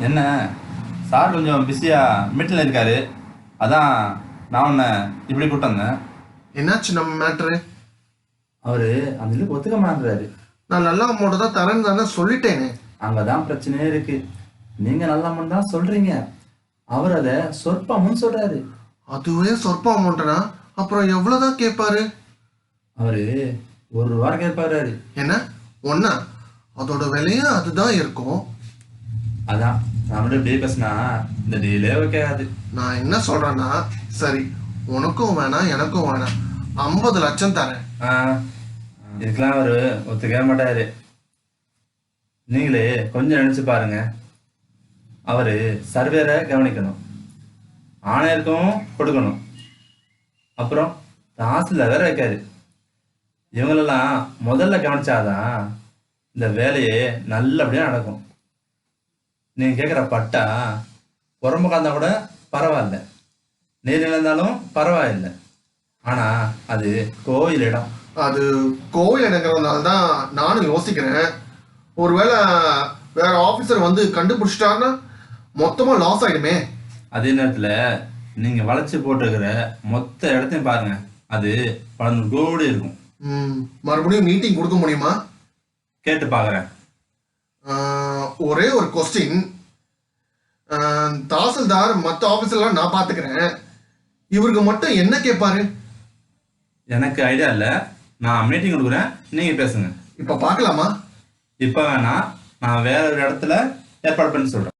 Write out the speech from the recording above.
என்ன சார் கொஞ்சம் பிஸியாக மீட்டில் இருக்காரு. அதான் நான் உன்னை இப்படி கூப்பிட்டு வந்தேன். என்னாச்சு நம்ம மேட்ரு? அவர் அந்த இதுக்கு ஒத்துக்க மாட்டேறாரு. நான் நல்ல அமௌண்ட் தான் தரேன்னு தானே சொல்லிட்டேனே. அங்கே தான் பிரச்சனையே இருக்கு. நீங்கள் நல்ல அமௌண்ட் தான் சொல்கிறீங்க, அவர் அதை சொற்ப அமௌண்ட் சொல்கிறாரு. அதுவே சொற்ப அமௌண்ட்னா அப்புறம் எவ்வளவுதான் கேட்பாரு? அவர் ஒரு ரூபா கேட்பாரு. என்ன ஒன்னா? அதோட விலையும் அதுதான் இருக்கும். அதான் நம்மகிட்ட இப்படியே பேசினா இந்த டீலே வைக்காது. நான் என்ன சொல்றேன்னா, சரி உனக்கும் வேணாம் எனக்கும் வேணாம், 50 லட்சம் தரேன். ஆ, இதுக்கெல்லாம் அவர் ஒத்துக்கவே மாட்டாரு. நீங்களே கொஞ்சம் நினச்சி பாருங்க. அவர் சர்வேரை கவனிக்கணும், ஆணையருக்கும் கொடுக்கணும், அப்புறம் தாசில்தார் வேற வைக்காரு. இவங்களெல்லாம் முதல்ல கவனிச்சாதான் இந்த வேலையே நல்லபடியாக நடக்கும். நீங்கள் கேட்குற பட்டா புறம்பு காந்தா கூட பரவாயில்ல, நீர் இருந்தாலும் பரவாயில்லை, ஆனால் அது கோயில் இடம். அது கோவில் இடங்கிறதுனால தான் நானும் யோசிக்கிறேன். ஒருவேளை வேற ஆபீசர் வந்து கண்டுபிடிச்சிட்டாருன்னா மொத்தமா லாஸ் ஆயிடுமே. அதே நேரத்தில் நீங்கள் வளைச்சி போட்டிருக்கிற மொத்த இடத்தையும் பாருங்க, அது 11 கோடி இருக்கும். மறுபடியும் மீட்டிங் கொடுக்க முடியுமா? கேட்டு பார்க்குறேன். ஒரே ஒரு கொஸ்டின். தாசில்தார் மற்ற ஆபீஸ்லாம் நான் பாத்துக்கிறேன், இவருக்கு மட்டும் என்ன கேட்பாரு? எனக்கு ஐடியா இல்லை, நான் மீட்டிங் கொடுக்குறேன், நீங்கள் பேசுங்க. இப்ப பார்க்கலாமா? இப்போ வேணாம், நான் வேற ஒரு இடத்துல ஏற்பாடு பண்ணி சொல்கிறேன்.